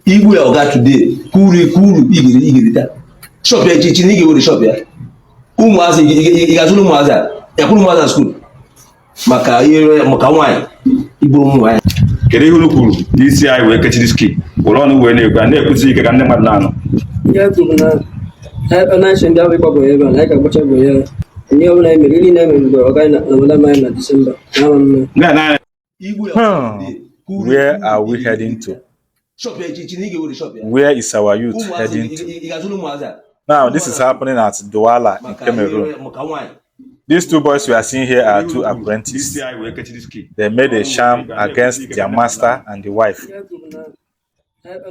Igwe oga today kuru igiri taa shop ya chichi na igewere shop ya ụmụazị ịgazụrụ ụmụazị a yakwuru ụmụazị school maka ihe maka nwaanyị igbo nwaanyị. Kedu ihe unu kwuru n'isi anyị wee kechiri ski ụlọ ọnụ wee na-ekwu na-ekwuzi ike ka ndị mmadụ na-anọ ya kwuru na na-achị ndị ahụ ịgbagbo ebe a na anyị ga-agbacha gbo ya ihe ọbụla anyị mere iri na-eme mgbe ọ gaghị na obodo anyị na Disemba Where are we heading to? Where is our youth heading to? Now, this is happening at Douala in Cameroon. These two boys we are seeing here are two apprentices. They made a sham against their master and the wife.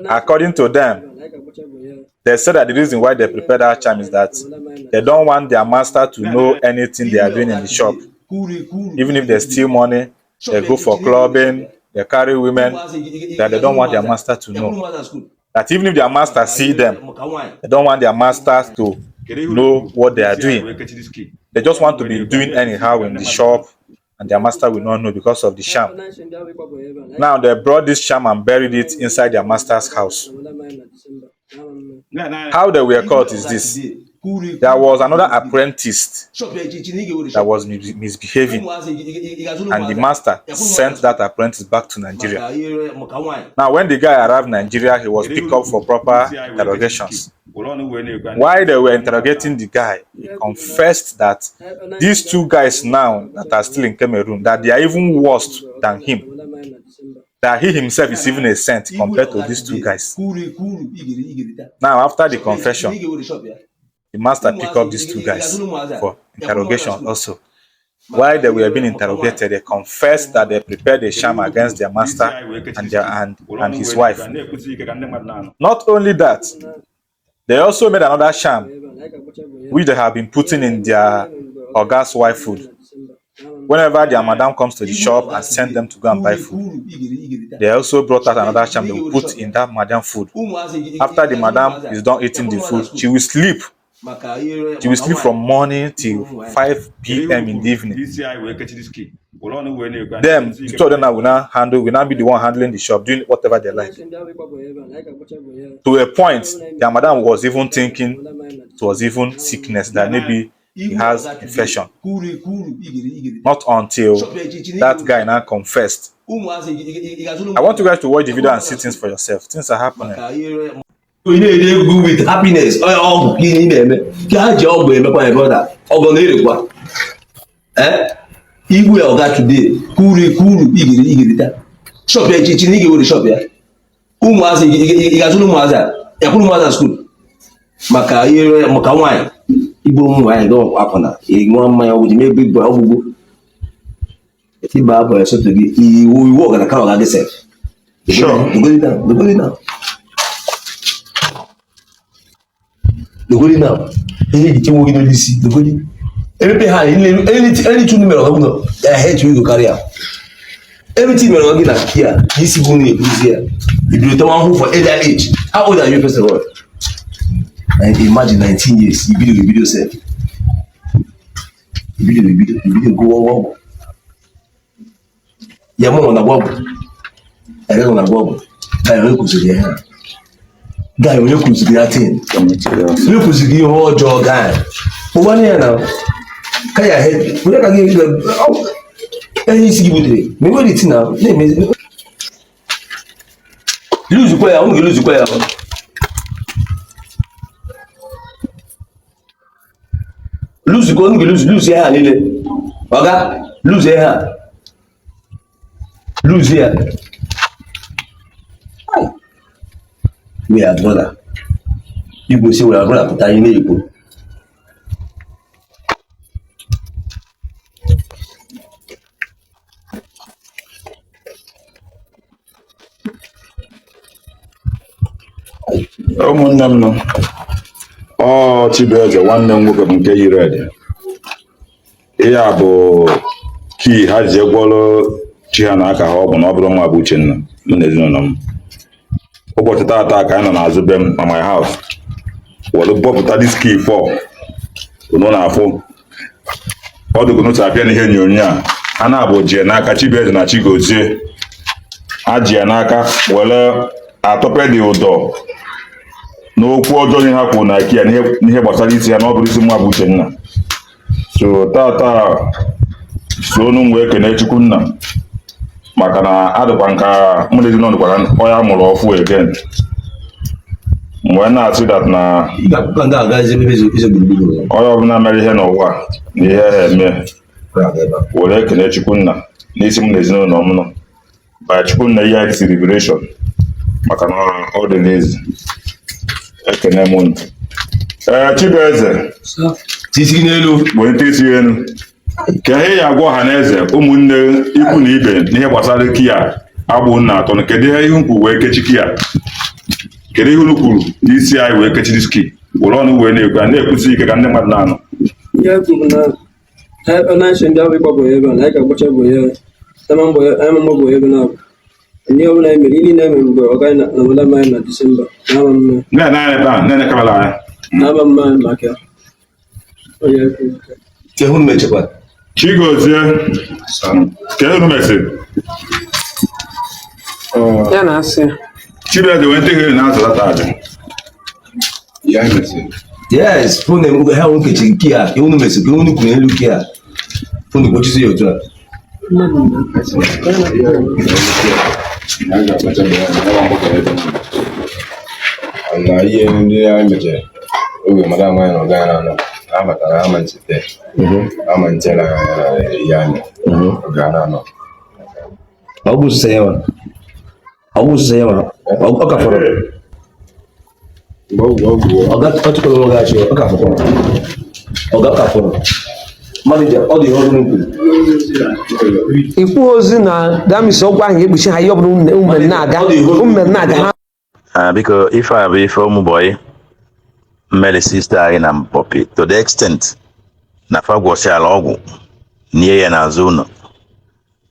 According to them, they said that the reason why they prepared that sham is that they don't want their master to know anything they are doing in the shop. Even if they steal money, they go for clubbing, they carry women, that they don't want their master to know. That even if their master see them, they don't want their masters to know what they are doing. They just want to be doing anyhow in the shop, and their master will not know because of the sham. Now they brought this sham and buried it inside their master's house. How they were caught is this. There was another apprentice that was misbehaving, and the master sent that apprentice back to Nigeria. Now, when the guy arrived in Nigeria, he was picked up for proper interrogations. While they were interrogating the guy, he confessed that these two guys now that are still in Cameroon, that they are even worse than him. That he himself is even a saint compared to these two guys. Now, after the confession, the master picked up these two guys for interrogation also. While they were being interrogated, they confessed that they prepared a sham against their master and his wife. Not only that, they also made another sham, which they have been putting in their Oga's wife food. Whenever their madam comes to the shop and send them to go and buy food, they also brought out another sham they will put in that madam food. After the madam is done eating the food, she will sleep. She will sleep from morning till 5 p.m. in the evening. Them, the two of them will now be the one handling the shop, doing whatever they like. To a point, their madam was even thinking it was even sickness, that maybe he has infection. Not until that guy now confessed. I want you guys to watch the video and see things for yourself. Things are happening. We need to go with happiness. Oh, you need me. Can't you go with my brother? Oh, go need it. Igwe oga today kuru igiri taa shop ya chichi na igewere shop ya ụmụazị ịgazụrụ ụmụazị a yakwuru ụmụazị school maka ihe maka nwaanyị igbo nwaanyị dọ akwụna nwa mmanya ọgwụ ji mebe igbo ọgwụgwụ etiba abụ ya soto gị iwu ọgara ka ọga gị sef. Sure. Dogoli now. Ihe ji chenwo gị n'isi dogoli. Everything any two number of I hate you to carry out. Everything you're looking at here, this is only here. If you don't want for either age, how old are you first of all? And imagine 19 years, you video self. You video go on. Your mom on a wobble. I don't want to wobble. I look to the hand. Guy, when you come to the thing, look to the whole jaw guy. For 1 year now. Kaya head, we can give you the any see good day. Me what it now? Lose the player, lose the player. Lose the goal, lose here, Lily. Oga, lose here. Lose here. We are brother. You go see we are brother, but I know you go. ụmụnne m nọ Chibueze nwanne m nwoke bụ nke yiri ede. Ihe a bụ kii ha ji gwọrọ chi ha n'aka ha, ọ bụ na ọ bụrụ nwa bụ Uchenna mụ na ezinụlọ m. Ụbọchị taata ka anyị nọ n'azụ be m na my house were bọpụta dis kii 4 unu na-afụ ọ dịgo n'otu abịa n'ihe onyonyo a. Ha na-abụ jie n'aka Chibueze na Chigozie, ha ji ya n'aka were atọpe dị ụdọ n'okwu ọjọọ ihe ha kwuru na Kia n'ihe gbasara isi ya na ọ bụrụ isi nwa bụ Uchenna. So tata so onu wee kene Chukwunna maka na adịkwa nka mụ na ezinụlọ gwara ọya mụrụ ọfụ again. Mgbe na-asị dat na onye ọbụla mere ihe n'ụwa na ihe ha eme were ekene Chukwunna n'isi m na ezinụlọ m nọ by Chukwunna ihe isi liberation maka na ọ dị n'ezi. Ekene m unu. Chibueze tisi n'elu bụ ntị isi elu ka ihe ya agwa ọha na eze ụmụnne ikwu na ibe n'ihe gbasara Kia agbụ nna atọ. Kedu ihe ihu kwuru wee kechi Kia? Kedu ihe unu kwuru n'isi anyị wee kechi diski were ọnụ wee na-ekwu na-ekwusi ike ka ndị mmadụ na-anụ? Ihe kwuru na ebe na-achị ndị ahụ ịkpọbụ ebe a na anyị ga-agbacha bụ ya ememme bụ ebe na ndị ọbụla emere ili na-eme mgbe ọ gaghị na obodo anyị na Disemba na-ama mma na-ene kamera anya na-ama mma maka onye kwuru kehun mechekwa Chigozie kedu unu mesịrị? ya na-asị Chibueze wee nteghere na-azụlata aja ya mesịrị. yes fone ha nwoke chi Kia unu mesịrị ka unu kwuru elu Kia fone gbochisi ya otu a na ihe ndị anyị mechara oge mmadụ amaghị na ọga na anọ abatara ama nchete ama nche na ihe anyị ọga na anọ ọ bụ sise ya ọ ka fọrọ ọ tụkwara nwa gachi ọ ka fọrọ manager ọ dị ọrụ n'ukwu ikwu ozi na damis ọgwụ ahụ ekpuchi ha ihe ọbụla umere na-aga ha biko ife a bụ ife ụmụbọyị mmeri sista anyị na Mpopi to the extent na fa gwọchiala ọgwụ nie ya n'azụ ụlọ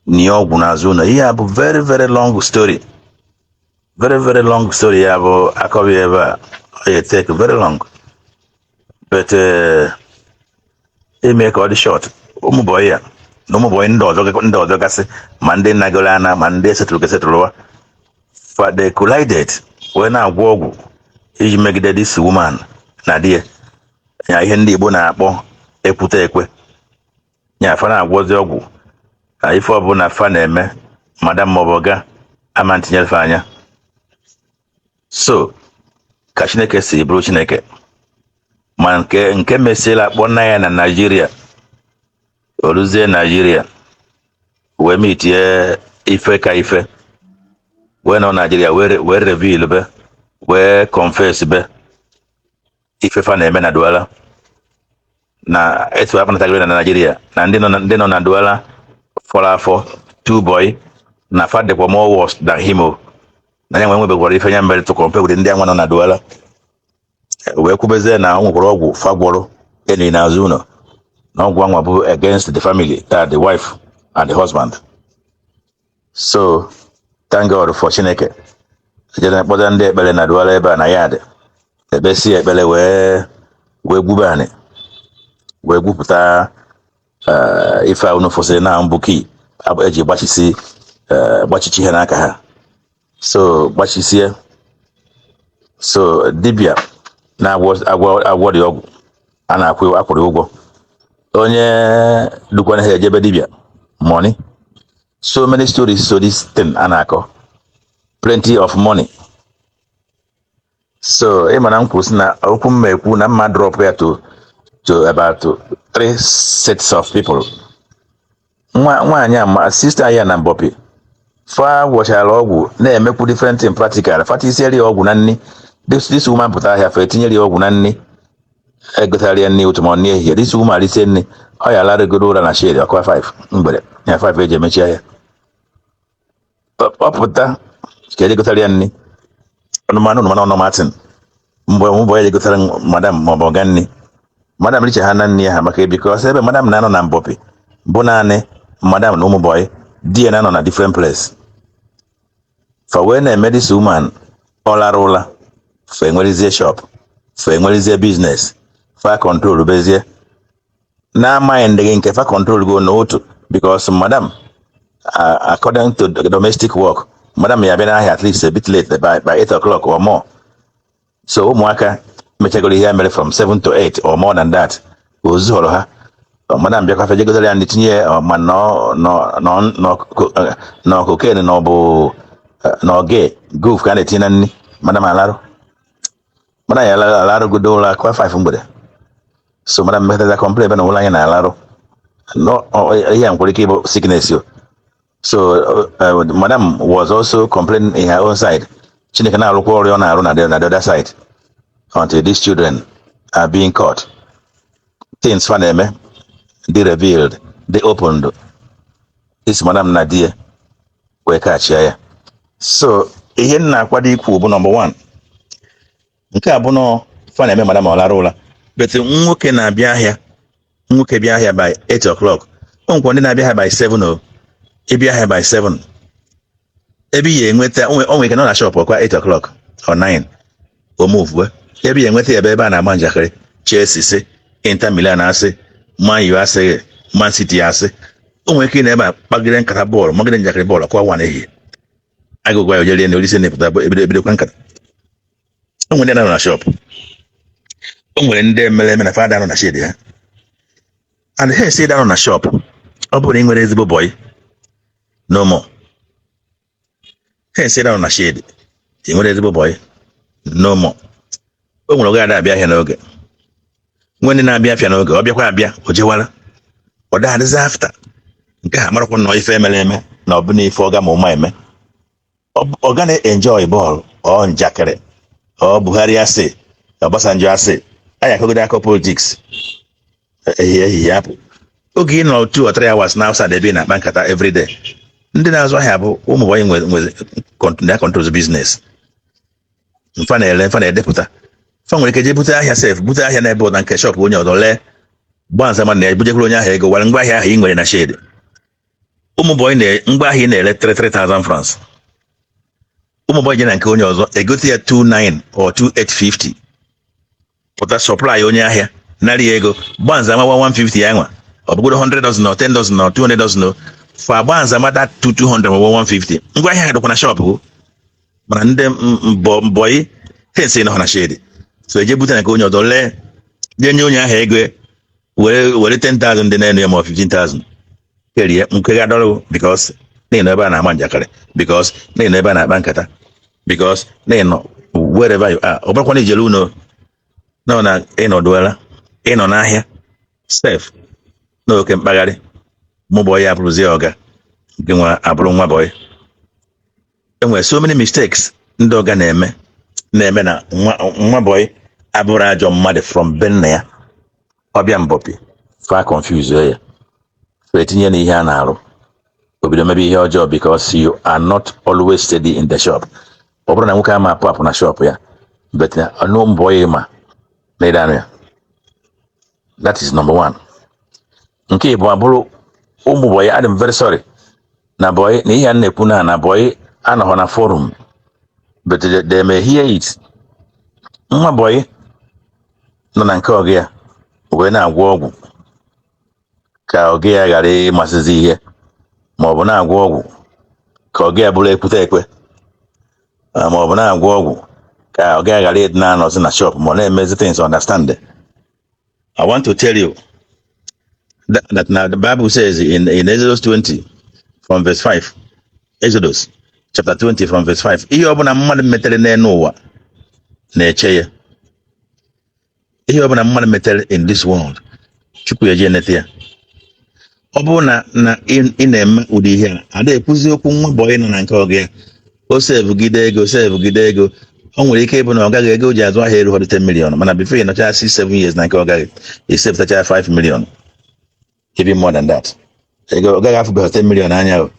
nie ọgwụ n'azụ ụlọ. Ihe a bụ very very long story, very very long story. Ya bụ akọbi ebe a ọ ya take very long but ime ka ọ dị short. Ụmụbọyị ya na ụmụbọyị ndị ọzọ gasị ma ndị nagoro ana ma ndị esetụrụ they collided wee na-agwọ ọgwụ iji megide this woman na di ya ihe ndị Igbo na-akpọ ekwute ekwe nya fa na-agwọzi ọgwụ na ife ọbụla fa na-eme madam maọbụ ọga ama ntinyefe anya. So ka Chineke si bụrụ Chineke ma nke mesiela akpọ nna ya na Naijiria oluzie Naijiria wee mitie ife ka ife wee nọ Naijiria wee reveal be wee confess be ife fa na-eme na Douala na etu apụnatagịrị na Naijiria na ndị nọ na Douala fọrọ afọ 2 boy na fa dịkwa more worse than him na ya nwebekwara ife nya mere to compare with ndị anwa nọ na Douala wee kwubezie na ọ nwekwara ọgwụ fa gwọrọ enyi n'azụ ụlọ na ọgwụ anwa bụ against the family, the wife and the husband. So thank God for Chineke jere kpọta ndị ekpere na Douala ebe a na ya dị ebe si ekpere wee gwube anyị wee gwupụta ife unu fosịrị na mbụki eji gbachichi ihe n'aka ha. So gbachisie so dibịa na-agwọ dị ọgwụ a na-akwụrụ ụgwọ onye dukwana ha ejebe dibịa money. So many stories so this thing a na-akọ plenty of money. So ịmana m kwuru si na okwu m ekwu na mma drop ya to about 3 sets of people. Nwaanyị ama sister ya na Mpopi fa gwọchara ọgwụ na-emekwu different in practical fata isieri ọgwụ na nni. This woman pụtara ahịa fa etinyere ọgwụ na nni egotara ya nni ụtụmọnụ ehihie. This woman rise nni ọ ya larịgoro ụra na shade ọkwa 5 mgbede ya 5 eji emechi ya ọ pụta ka egotara ya nni ọnụmanụ Martin mgbe ya egotara madam maọbụ ọga nni madam riche ha na nni ha maka ebikọ ebe madam na-anọ na Mpopi bụ naanị madam na ụmụbọyị di ya na-anọ na different place fa wee na-eme this woman ọ lara ụla fa enwerizie shop fa enwerizie business fa control bezie na-amaghị ndị gị nke fa control go n'otu because madam according to domestic work madam ya been at least a bit late by 8 o'clock or more. So umuaka mechagoro here mere from 7 to 8 or more than that. Ozoro ha. Madam bịakwa fe jegotere ya ndị tinye ma no cocaine no bụ no gay goof ka na-etinye na nri madam alarụ madam ya alarụ godo ụlọ akwa 5 mgbede. So madam mekataza complain ebe na ụlọ anyị na-alarụ no ihe nkwere ike ịbụ sickness yo. So madam was also complaining in her own side. Chineke na-arụkwa ọrụ ọ na-arụ na the other side until these children are being caught. Things fa na-eme, they revealed, they opened. This madam Nadia wee catch ya. So ihe na-akwado ikwu bụ number 1. Nke a bụ no fa na-eme madam ọlarụ ụla. But nwoke na-abịa ahịa, nwoke bịa ahịa by 8 o'clock. Onwekwa ndị na-abịa ahịa by 7 o. Ịbịa ahịa by 7. Ebe ya enweta onwe ike nọ na shop kwa 8 o'clock or 9 o move ebe ya enweta ebe a na-agba njakịrị Chelsea sị, Inter Milan asị, Man U asị, Man City asị. Onwe ike na ebe a kpagide nkata bọọlụ magide njakịrị bọọlụ kwa 1 ehihie. Agụgwa ya ojerie na olisi na-epụta ebido kwa nkata. Onwe ndị nọ na shop, o nwere ndị mere eme na fada nọ na shade ha, and ha esi nọ na shop. Ọ bụrụ na ị nwere ezigbo boy no more. Hey, sit down na shade. You nwere ezigbo boy no more. O nwere oge ada abịa ahịa n'oge. Nwanne na-abịa afịa n'oge, ọ bịakwa abịa, o jewara. Ọ da-adịzi after. Nke ha marakwa na ife emere eme na ọ bụ na ife ọga ma ụma eme. Ọ ga na-enjoy bọọlụ, ọ njakịrị, ọ Buhari asị, Obasanjo asị, anyị akọgide akọ politics. Ehihie apụ. Oge ị nọ 2 or 3 hours na outside ebe na-akpa nkata every day. Ndị na-azụ ahịa bụ ụmụ nwanyị nwere controls business. Mfa na-edepụta. Fa nwere ike je bute ahịa sef, bute ahịa n'ebe ọ na nke shop onye ọzọ lee. Gba nza mana ebujekwuru onye ahịa ego wara ngwa ahịa ahụ ị nwere na shade. Ụmụ boy ngwa ahịa ị na-ele 3,000 francs. Ụmụ boy je na nke onye ọzọ egote ya 2,900 or 2,850. Pụta supply onye ahịa narị ego gba nza ma 150 ya nwa. Ọ bụgodo 100 dozen or 10 dozen or 200 dozen for agbanza mata 200 or 150. Ngwa ahịa dịkwa na shop go. Mana ndị boy hensi nọ na shade. So eje bute na nke onye ọzọ lee je nye onye ahịa ego were 10,000 dị na-enu ya ma 15,000. Kerie nke ga dọrọ because na ebe a na-ama njakịrị, because na ebe a na-akpa nkata, because na wherever you are. Ọ bụrụkwa na ijelu uno na ịnọdụela ịnọ n'ahịa safe n'oke mkpagharị. Mụ boy ya abụrụzie ọga nke nwa abụrụ nwa boy. Enwere so many mistakes ndị ọga na-eme na nwa boy abụrụ ajọ mmadụ from benna ya ọbịa mbọpị fa confuse ya so etinye na ihe a na-arụ obido mebe ihe ọjọọ because you are not always steady in the shop. Ọ bụrụ na nwoke ama apụ na shop ya but no boy ma na ịdanụ ya. That is number 1. Nke ịbụ abụrụ ụmụ boy. I'm very sorry na boy na ihe a na-ekwu na boy anọghọ na forum but they may hear it. Nwa boy nọ na nke ọgụ ya wee na-agwọ ọgwụ ka ọgụ ya ghara ịmasịzi ihe ma ọ bụ na-agwọ ọgwụ ka ọgụ ya bụrụ ekwute ekwe ma ọ bụ na-agwọ ọgwụ ka ọgụ ya ghara ịdị na-anọzi na shop ma ọ na-emezi things understand. I want to tell you that now the Bible says in Exodus 20 from verse 5, Exodus chapter 20 from verse 5, ihe ọbụla mmadụ metere n'elu ụwa na-eche ya. Ihe ọbụla mmadụ metere in this world Chukwu eje nete ya. Ọ bụrụ na ị na-eme ụdị ihe a ada ekwuzi okwu nwa boy nọ na nke ọga ya o sevugide ego o nwere ike ịbụ na ọ gaghị ego o ji azụ ahịa erughị 10 million mana before ị nọcha 6-7 years na nke ọ gaghị esepụtacha 5 million. Even more than that. I have 10 million annual.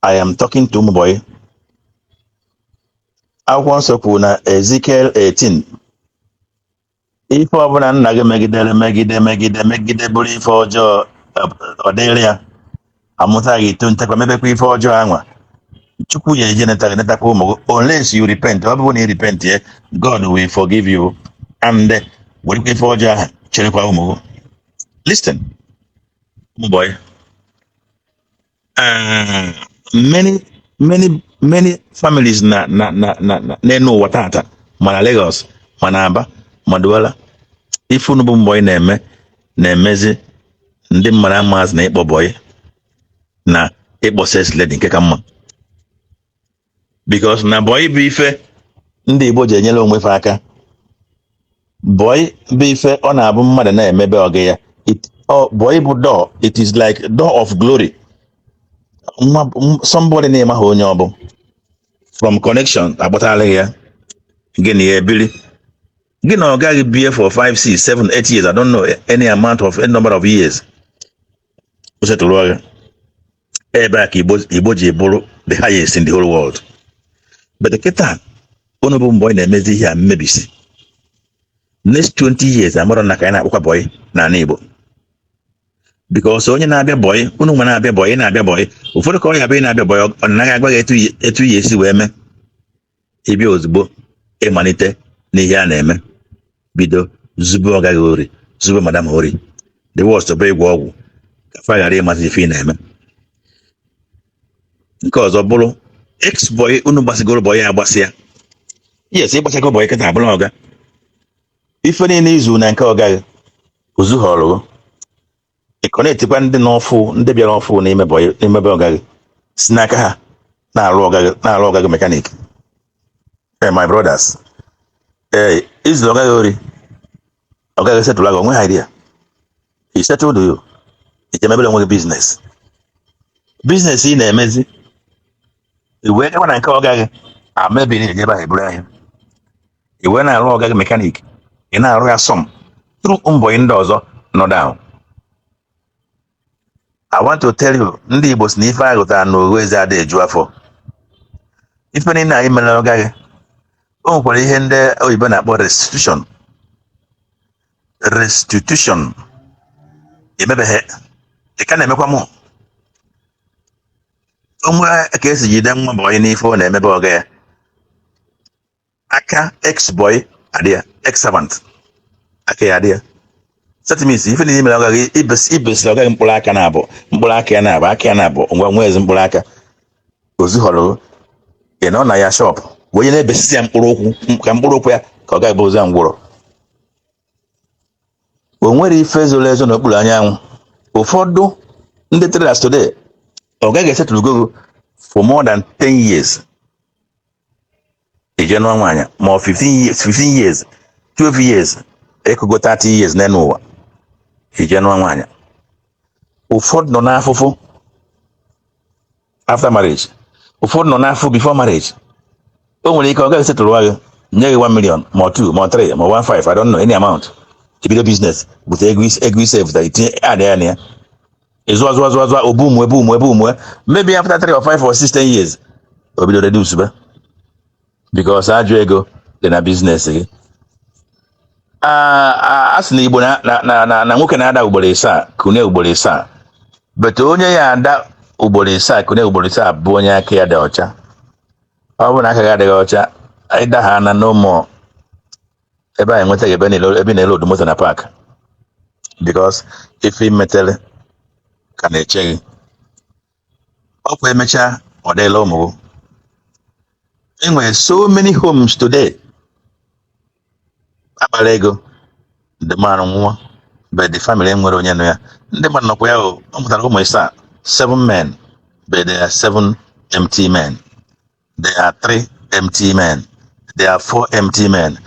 I am talking to my boy. I want to put Ezekiel 18. If I want to megide bully for Joe Odelia, I'm not going to maybe for Joe. Chukuya Geneta, unless you repent, when you repent, God will forgive you and will give for Joe Cherikwa. Listen, my boy. many families na n'enu ụwa tata mana Lagos mana Aba ma Douala ife unu bụ mbọ na-emezi ndị mmadụ amaz na ịkpọ bọyị na ịkpọ sex lady nke ka mma because na bọyị bụ ife ndị Igbo ji enyere onwe fa aka. Bọyị bụ ife ọ na-abụ mmadụ na-emebe ọgị ya. Bọyị bụ door, it is like door of glory. Somebody na-eme ha onye ọ bụ from connection agbatala ya gị na ya ebili gị na ọ gaghị bie for 5 6 7 8 years, I don't know any number of years. O setụrụ ọgị ebe a ka Igbo ji bụrụ the highest in the whole world. But kịta unu bụ mbọ na-emezi ihe a mmebisi next 20 years amụrụ na ka anyị na-akpọkwa bọyị n'ala Igbo because onye na-abịa bọyị unu nwe na-abịa bọyị na-abịa bọyị ụfọdụ ka ọ ya abịa na-abịa bọyị ọ naghị agbaghị etu ya esi wee mee ịbịa ozugbo ịmalite n'ihe a na-eme bido zube ọgaghị ori zube madam ori the worst bụ ịgwọ ọgwụ ka fa ghara ịmasị ife ị na-eme. Nke ọzọ bụrụ ex bọyị unu gbasigoro bọyị agbasịa yes ịgbachago bọyị kịta abụrụ ọga ife niile izu na nke ọgaghị ozu họrọ ịkọnetikwa ndị n'ọfụ ndị bịara ọfụ n'imebe ọgaghị si n'aka ha na-arụ ọgaghị mekanik. My brothers izuru ọgaghị ori ọgaghị setụrụ agha onwe ha idea i settled you ijemebere onwe gị biznes ị na-emezi iwee gaba na nke ọgaghị amebiri ejebe ha eburu ahịa iwee na-arụ ọgaghị mekanik ị na-arụ ya sọm tru mbọyị ndị ọzọ nọ down. I want to tell you ndị Igbo si na ife agụtara na ohu eze ada eju afọ ife niile anyị mere ọgaghị o nwekwara ihe ndị oyibo na-akpọ restitution emebeghe ị ka na-emekwa mụ onwe ka esi jide nwa bọyị n'ife ọ na-emebe ọga ya aka ex boy adịa ex servant aka ya adịa settlements ife niile mere ọgaghị ibesiri ọgaghị mkpụrụ aka na-abụ mkpụrụ aka ya na-abụ aka ya na-abụ nwa ezi mkpụrụ aka ozu họrọ ị nọ na ya shop wee na-ebesisi ya mkpụrụ ụkwụ ka mkpụrụ ụkwụ ya ka ọ gaghị bụ ozu ya ngwụrọ. O nwere ife zoro ezo n'okpuru anyanwụ. Ụfọdụ ndị traders today ọ gaghị esetụlụgo for more than 10 years ije nụọ nwaanyị ma 15 years 12 years ekogo 30 years n'enu ụwa ije nụọ nwaanyị. Ụfọdụ nọ n'afụfụ after marriage, ụfọdụ nọ n'afụ before marriage. O nwere ike ọ gaghị esetụlụ gị nye gị 1 million ma 2 ma 3 ma 1.5 I don't know any amount ibido business bute ego ise fụta itinye adị ya na ya ịzụ azụ obu maybe after 3 or 5 or 6 10 years obido reduce be because ajụ ego dị na business gị. A sị na Igbo na nwoke na-ada ugboro isaa kune ugboro isaa but onye ya ada ugboro isaa kune ugboro isaa bụ onye aka ya dị ọcha. Ọ bụ na aka ya adịghị ọcha ịda ha na no more ebe anyị nwetaghị ebe na-ele odu moto na park because ife imetere ka na-eche gị ọkwa emechaa ọ dịla ụmụ. Enwere so many homes today akpara ego ndị mmadụ nwụọ but the family nwere onye nọ ya ndị mmadụ nọkwa ya ọ mụtara ụmụ isaa 7 men but there are 7 empty men, there are 3 empty men, there are 4 empty men.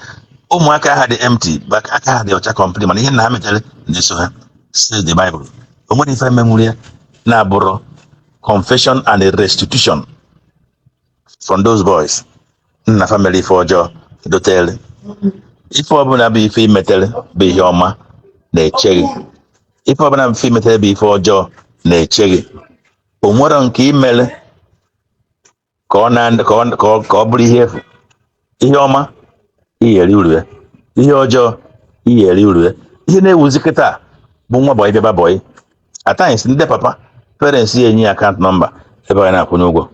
Ụmụaka ha dị empty but aka ha dị ọcha complete mana ihe nna ha mechara na-eso ha says the Bible. O nwere ife menwuru ya na-abụrụ confession and a restitution from those boys. Nna family ife ọjọọ dotere ife ọbụla bụ ife imetere bụ ihe ọma na-eche gị. Ife ọbụla bụ ife imetere bụ ife ọjọọ na-eche gị. O nwere nke imere ka ọ bụrụ ihe efu. Ihe ọma iyeri uru ya, ihe ọjọọ iyeri uru ya. Ihe na-ewuzi kịta bụ nwa bọyị bịaba bọyị at times ndị papa parents ya enye account number ebe ọ na-akwụnye ụgwọ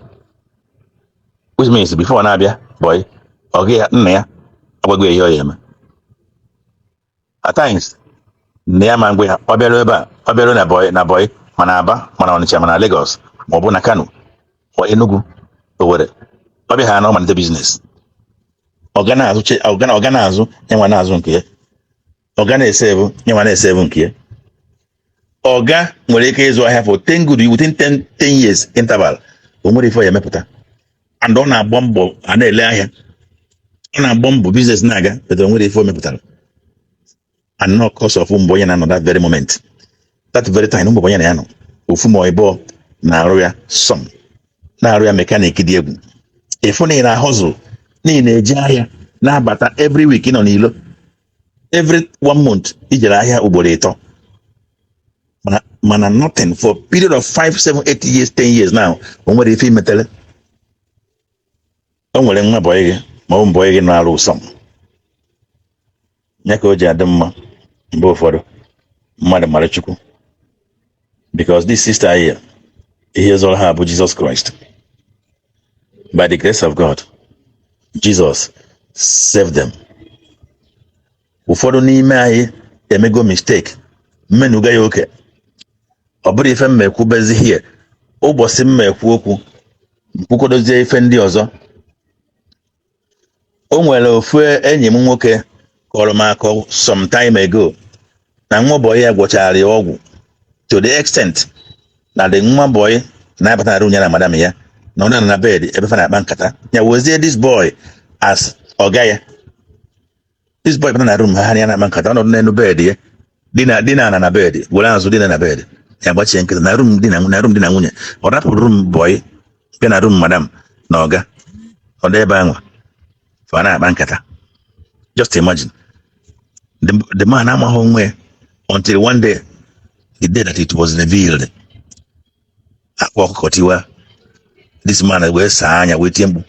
which means before na-abịa bọyị ọ gị ya nna ya agwago ihe ọ ya eme. At times nne ya ma ngwe ya ọ bịara ebe a ọ bịara na bọyị mana Aba mana Ọnịcha mana Lagos ma ọ bụ na Kano or Enugu or whatever. Probably have no manage business. Organize, anyone has one here. Organize 7, anyone has 7 here. Oga nwere ike ịzụ ahịa for 10 good within 10 years interval. O nwere ife ya mepụta. And ọ na-agba mbọ a na-ele ahịa. Ọ na-agba mbọ business na-aga, but o nwere ife o mepụtara. And not cause of mbọ ya na nọ that very moment. That very time mbọ ya na ya nọ. Ofu ma ịbọ na-arụ ya some. Na-arụ ya mekanik dị egwu. Ifu na ị na-hustle, na ị na-eje ahịa, na-abata every week ị nọ n'ilo. Every 1 month ijere ahịa ugboro 3. Mana nothing for a period of 5, 7, 8 years, 10 years now. O nwere ife imetele. O nwere nwa boy gị ma ọ boy gị na-arụ ụsọ. Ya ka o ji adị mma mgbe ụfọdụ mmadụ mara Chukwu. Because this sister here, here's all her bụ Jesus Christ. By the grace of God, Jesus saved them. Ụfọdụ n'ime anyị emego mistake. Mmenuga ya oke. Ọ bụrụ ife mmekwu bezi here. Ụbọchị mmekwu okwu mkwukodozie ife ndị ọzọ. O nwere ofu enyi m nwoke kọrọ m akọ some time ago na nwa boy ya gwọchara ya ọgwụ to the extent na the nwa boy na-abata na room ya na madam ya na ọ na bed ebe fa na-akpa nkata ya wezie this boy as ọga ya. This boy bata na room ha ya na-akpa nkata ọ nọ n'elu bed ya dina na bed were azụ dina na bed ya gbachie nkịta na room dị na nwunye ọ rapụrụ room boy bịa na room madam na ọga ọ dị ebe anwa fa na-akpa nkata. Just imagine the man amaghị onwe until one day the day that it was revealed akwa ọkụkọ tiwa this man wee saa anya wee tie mgbu.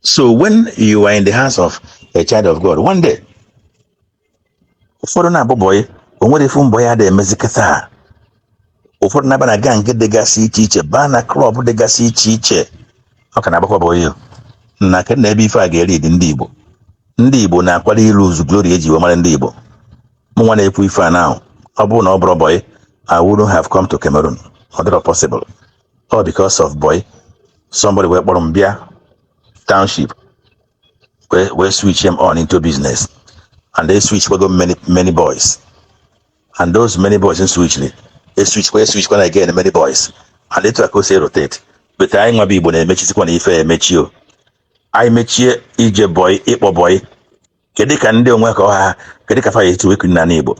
So when you are in the hands of a child of God one day ụfọdụ na-abụ boy o nwere ifu mbọ ya na-emezi kịta. Ụfọdụ na-aba na gang dịgasị iche iche baa na club dịgasị iche iche ọ ka na-agbakwa boy na ke na ebe ife a ga-eri dị ndị Igbo na-akwado ilu glory eji wee mara ndị Igbo. Mụ nwa na-ekwu ife a now ọ bụrụ na ọ bụrụ boy I wouldn't have come to Cameroon. Or that possible. All because of boy somebody wee kpọrọ m bịa township wee switch him on into business and they switch we go many boys and those many boys in they switch when again many boys and they try to say rotate but anyị nwa bụ Igbo na-emechisikwa na ife emechi o. Anyị mechie ije boy ịkpọ boy kedu ka ndị onwe ka ọha kedu ka fa ya etu ekiri na Igbo.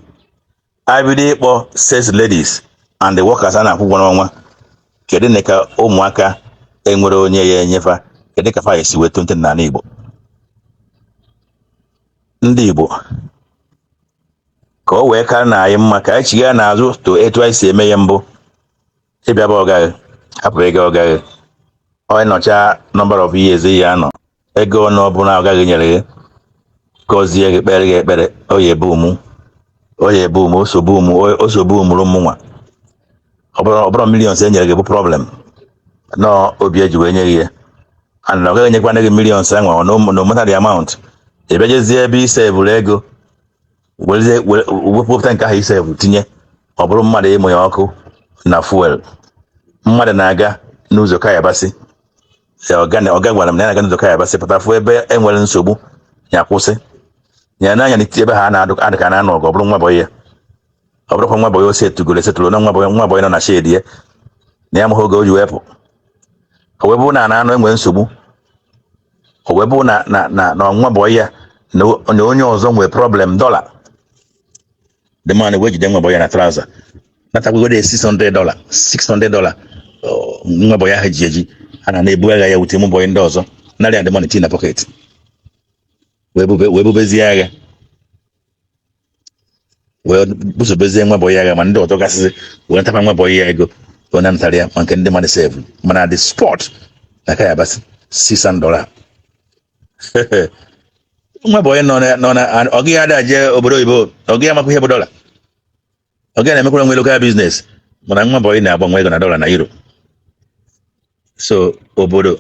I bido ịkpọ sales ladies and the workers a na-akwụ ụgwọ n'ọnwa kedu na ka ụmụaka enwere onye ya enyefa kedu ka fa ya esi wetu ntị na Igbo. Ndị Igbo ka o wee ka na anyị mma ka anyị chigha n'azụ to etu anyị si eme ya mbụ. Ịbịa bụ ọgaghị hapụ ego ọgaghị onye nọcha number of years ya nọ ego ọnụ ọbụla ọgaghị nyere gị gọzie gị kpere gị ekpere oye bụ ụmụ osogbu ụmụrụ mụnwa ọ bụrụ millions enyere gị bụ problem nọ obi eji wee nye gị ya and ọ gaghị nyekwa gị millions enwe no matter the amount ebe jezie ebe isevụrụ ego wepụta nke ahụ isevụ tinye ọ bụrụ mmadụ ịmụ ya ọkụ na fuel mmadụ na-aga n'ụzọ Kayabasị ọga gwara m na ya na-aga n'ụzọ Kayabasị pụtafu ebe enwere nsogbu ya kwụsị ya n'anya n'etiti ebe ha na-adụ ka na-anọ ọgụ ọ bụrụ nwa boy ya ọ bụrụkwa nwa boy setụrụ na nwa boy nọ na shade ya na ya amaghị oge o ji wepụ o wee bụ na anụ enwe nsogbu o wee bụ na nwa boy ya na onye ọzọ nwee problem dollar the man wee jide nwa boy ya na trouser natagwegode $600 nwa boy ahụ ji eji a na-ebu agha ya wute ụmụ boy ndị ọzọ narị and money tii na pocket wee bubezie agha wee busobezie nwa boy agha ma ndị ọzọ gasịzi wee ntapa nwa boy ya ego wee na-anatara ya ma nke ndị mmadụ save mana the sport na Kayabasị $600 nwa boy nọ na ọgị ya adaje obodo oyibo ọgị ya makwa ihe bụ dọla ọgị ya na-emekwara nwe local business mana nwa boy na-agbanwe ego na dọla na euro. So obodo